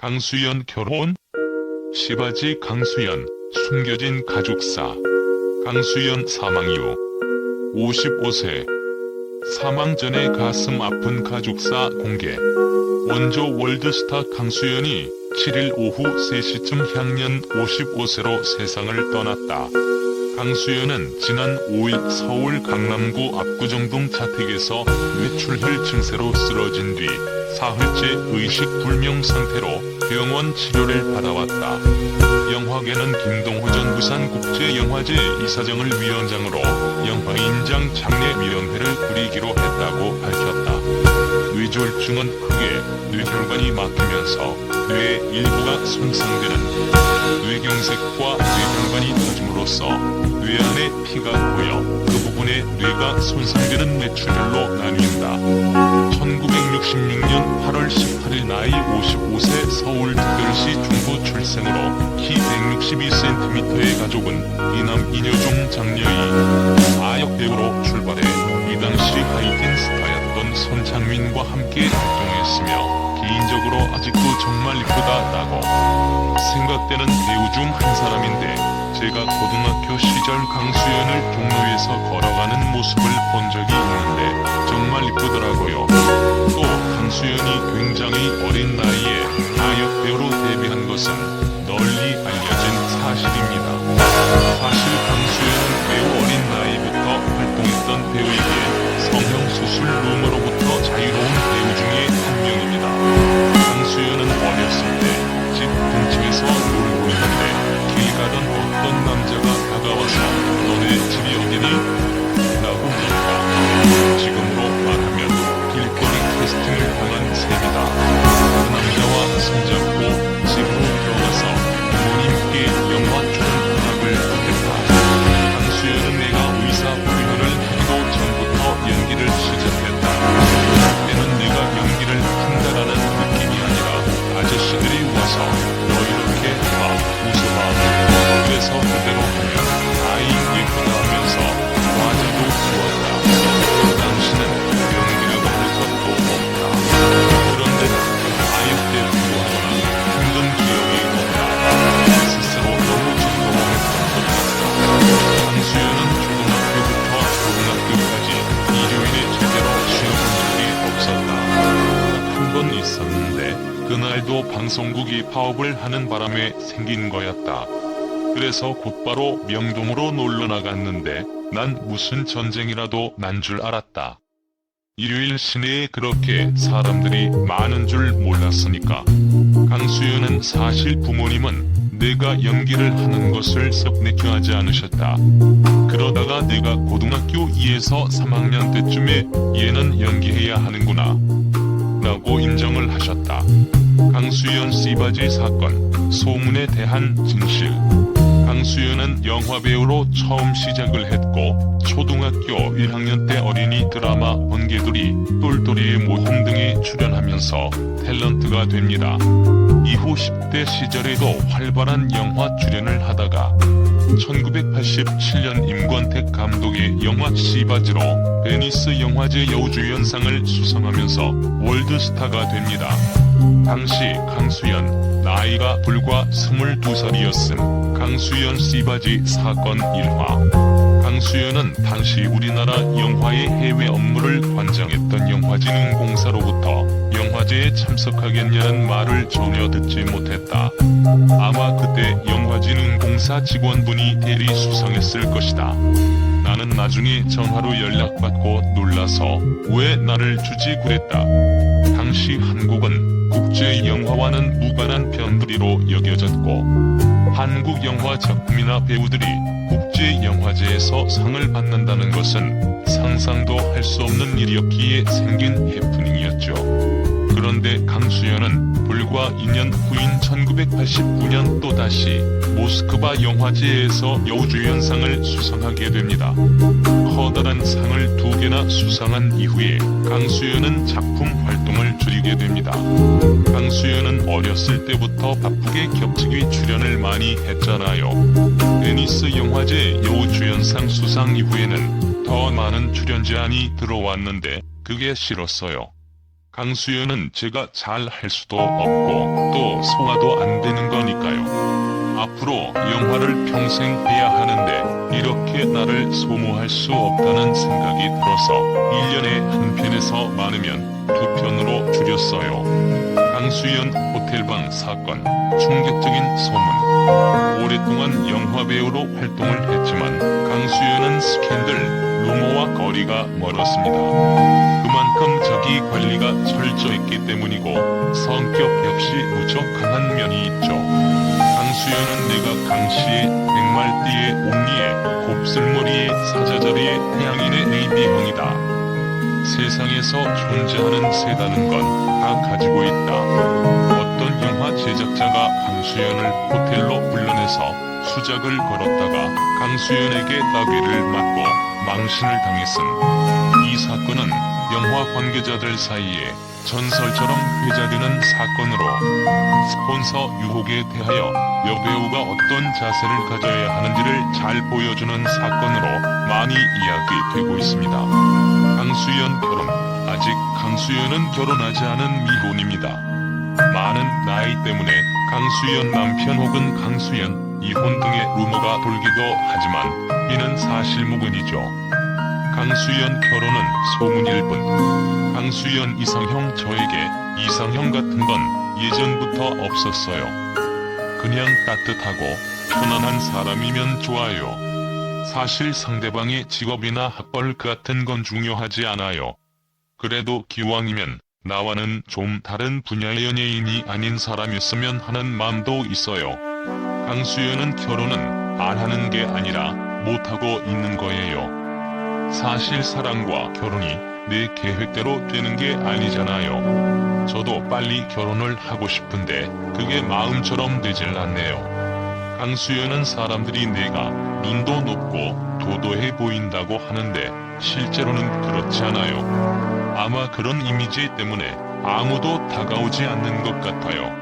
강수연 결혼? 시바지 강수연, 숨겨진 가족사. 강수연 사망 이후 55세. 사망 전에 가슴 아픈 가족사 공개. 원조 월드스타 강수연이 7일 오후 3시쯤 향년 55세로 세상을 떠났다. 강수연은 지난 5일 서울 강남구 압구정동 자택에서 뇌출혈 증세로 쓰러진 뒤 사흘째 의식불명 상태로 병원 치료를 받아왔다. 영화계는 김동호 전 부산국제영화제 이사장을 위원장으로 영화인장 장례위원회를 꾸리기로 했다고 밝혔다. 뇌졸중은 크게 뇌혈관이 막히면서 뇌의 일부가 손상되는 뇌경색과 뇌혈관이 터짐으로써 뇌 안에 피가 고여 그 부분에 뇌가 손상되는 뇌출혈로 나뉜다. 1966년 8월 18일 나이 55세 서울특별시 중구 출생으로 키 162cm의 가족은 이남 이녀중 장녀이 아역배우로 출발해 이 당시 하이틴 스타였던 손창민과 함께 활동했으며 개인적으로 아직도 정말 이쁘다라고 생각되는 배우 중 한 사람인데, 제가 고등학교 시절 강수연을 종로에서 걸어가는 모습을 본 적이 있는데 정말 이쁘더라고요. 또 강수연이 굉장히 어린 나이에 아역 배우로 데뷔한 것은 널리 알려진 사실입니다. 사실 강수연은 매우 어린 나이부터 활동했던 배우이기에 성형수술 루머로부터 자유로운 배우 중에 한 명입니다. 강수연은 어렸을 때 집 근처에서 놀고 있는데 길 가던 어떤 남자가 다가와서 "너네 집이 어디니?" 라고 물었다. 지금으로 말하면 길거리 캐스팅을 당한 셈이다. 그 남자와 손잡고 집으로 들어가서 부모님께 영화 출연 허락을 받았다. 강수연은 내가 의사 훈련을 하기도 전부터 연기를 시작했다. 그때는 내가 연기를 한다라는 느낌이 아니라 아저씨들이 와서 "너 이렇게 봐, 웃어봐. 그래서 그대로 하면 아이 예쁘다" 하면서 과자도 주었다. 그 당시는 연기를 한 것도 없다. 그런데 아역 데뷔하거나 힘든 기억이 없다. 스스로 너무 즐거워했던 것 같다. 강수연은 초등학교부터 고등학교까지 일요일에 제대로 쉬어본 적이 없었다. 한 번 있었는데 그날도 방송국이 파업을 하는 바람에 생긴 거였다. 그래서 곧바로 명동으로 놀러 나갔는데 난 무슨 전쟁이라도 난 줄 알았다. 일요일 시내에 그렇게 사람들이 많은 줄 몰랐으니까. 강수연은 사실 부모님은 내가 연기를 하는 것을 썩 내켜하지 않으셨다. 그러다가 내가 고등학교 2에서 3학년 때쯤에 얘는 연기해야 하는구나 라고 인정을 하셨다. 강수연 씨바지 사건, 소문에 대한 진실. 강수연은 영화배우로 처음 시작을 했고 초등학교 1학년 때 어린이 드라마 번개돌이, 똘똘이의 모험 등에 출연하면서 탤런트가 됩니다. 이후 10대 시절에도 활발한 영화 출연을 하다가 1987년 임권택 감독의 영화 시바지로 베니스 영화제 여우주연상을 수상하면서 월드스타가 됩니다. 당시 강수연 나이가 불과 22살이었음. 강수연 씨바지 사건 1화. 강수연은 당시 우리나라 영화의 해외 업무를 관장했던 영화진흥공사로부터 영화제에 참석하겠냐는 말을 전혀 듣지 못했다. 아마 그때 영화진흥공사 직원분이 대리 수상했을 것이다. 나는 나중에 전화로 연락받고 놀라서 왜 나를 주지 그랬다. 당시 한국은 국제영화와는 무관한 변두리로 여겨졌고 한국 영화 작품이나 배우들이 국제영화제에서 상을 받는다는 것은 상상도 할 수 없는 일이었기에 생긴 해프닝이었죠. 그런데 강수연은 불과 2년 후인 1989년 또다시 모스크바 영화제에서 여우주연상을 수상하게 됩니다. 커다란 상을 2개나 수상한 이후에 강수연은 작품 활동을 줄이게 됩니다. 강수연은 어렸을 때부터 바쁘게 격투기 출연을 많이 했잖아요. 베니스 영화제 여우주연상 수상 이후에는 더 많은 출연 제안이 들어왔는데 그게 싫었어요. 강수연은 제가 잘 할 수도 없고 또 소화도 안 되는 거니까요. 앞으로 영화를 평생 해야 하는데 이렇게 나를 소모할 수 없다는 생각이 들어서 1년에 한 편에서 많으면 2편으로 줄였어요. 강수연 호텔방 사건, 충격적인 소문. 오랫동안 영화배우로 활동을 했지만 강수연은 스캔들, 루머와 거리가 멀었습니다. 그만큼 자기 관리가 철저했기 때문이고 성격 역시 무척 강한 면이 있죠. 강수연은 내가 강씨의 백말띠의 옥리에 곱슬머리의 사자자리의 태양인의 AB형이다. 세상에서 존재하는 새다는 건 다 가지고 있다. 어떤 영화 제작자가 강수연을 호텔로 불러내서 수작을 걸었다가 강수연에게 따귀를 맞고 망신을 당했음. 이 사건은 영화 관계자들 사이에 전설처럼 회자되는 사건으로 스폰서 유혹에 대하여 여배우가 어떤 자세를 가져야 하는지를 잘 보여주는 사건으로 많이 이야기되고 있습니다. 강수연 결혼. 아직 강수연은 결혼하지 않은 미혼입니다. 많은 나이 때문에 강수연 남편 혹은 강수연 이혼 등의 루머가 돌기도 하지만 이는 사실무근이죠. 강수연 결혼은 소문일 뿐. 강수연 이상형 저에게 이상형 같은 건 예전부터 없었어요. 그냥 따뜻하고 편안한 사람이면 좋아요. 사실 상대방의 직업이나 학벌 같은 건 중요하지 않아요. 그래도 기왕이면 나와는 좀 다른 분야의 연예인이 아닌 사람이었으면 하는 마음도 있어요. 강수연은 결혼은 안 하는 게 아니라 못하고 있는 거예요. 사실 사랑과 결혼이 내 계획대로 되는 게 아니잖아요. 저도 빨리 결혼을 하고 싶은데 그게 마음처럼 되질 않네요. 강수연은 사람들이 내가 눈도 높고 도도해 보인다고 하는데 실제로는 그렇지 않아요. 아마 그런 이미지 때문에 아무도 다가오지 않는 것 같아요.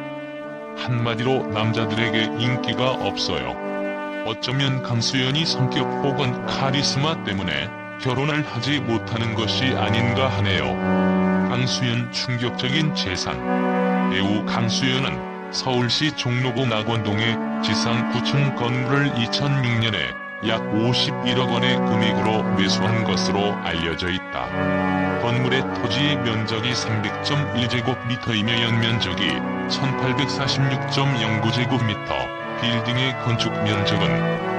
한마디로 남자들에게 인기가 없어요. 어쩌면 강수연이 성격 혹은 카리스마 때문에 결혼을 하지 못하는 것이 아닌가 하네요. 강수연 충격적인 재산. 배우 강수연은 서울시 종로구 낙원동의 지상 9층 건물을 2006년에 약 51억 원의 금액으로 매수한 것으로 알려져 있다. 건물의 토지의 면적이 300.1제곱미터이며 연면적이 1846.09제곱미터, 빌딩의 건축 면적은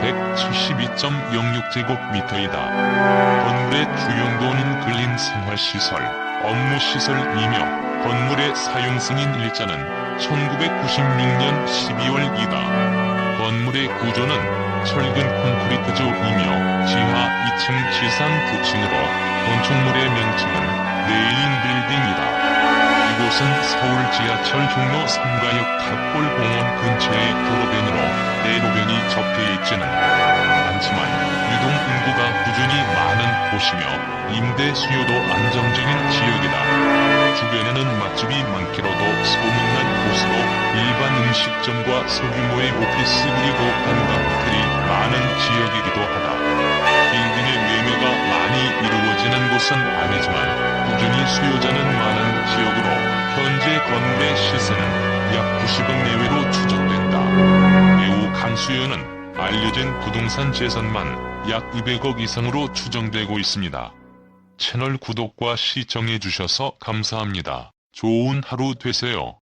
172.06제곱미터이다. 건물의 주용도는 근린 생활시설, 업무시설이며 건물의 사용승인 일자는 1996년 12월이다. 건물의 구조는 철근 콘크리트조이며 지하 2층 지상 9층으로 건축물의 명칭은 레일링 빌딩이다. 이곳은 서울 지하철 종로 3가역 탑골공원 근처의 도로변으로 대로변이 접해있지는 않지만 유동 인구가 꾸준히 많은 곳이며 임대 수요도 안정적인 지역이다. 주변에는 맛집이 많기로도 소문난 곳으로 일반 음식점과 소규모의 오피스 그리고 관광 호텔이 많은 지역이기도 하다. 빌딩의 매매가 많이 이루어지는 곳은 아니지만 꾸준히 수요자는 많은 지역으로 현재 건물의 시세는 약 90억 내외로 추정된다. 배우 강수연은 알려진 부동산 재산만 약 200억 이상으로 추정되고 있습니다. 채널 구독과 시청해주셔서 감사합니다. 좋은 하루 되세요.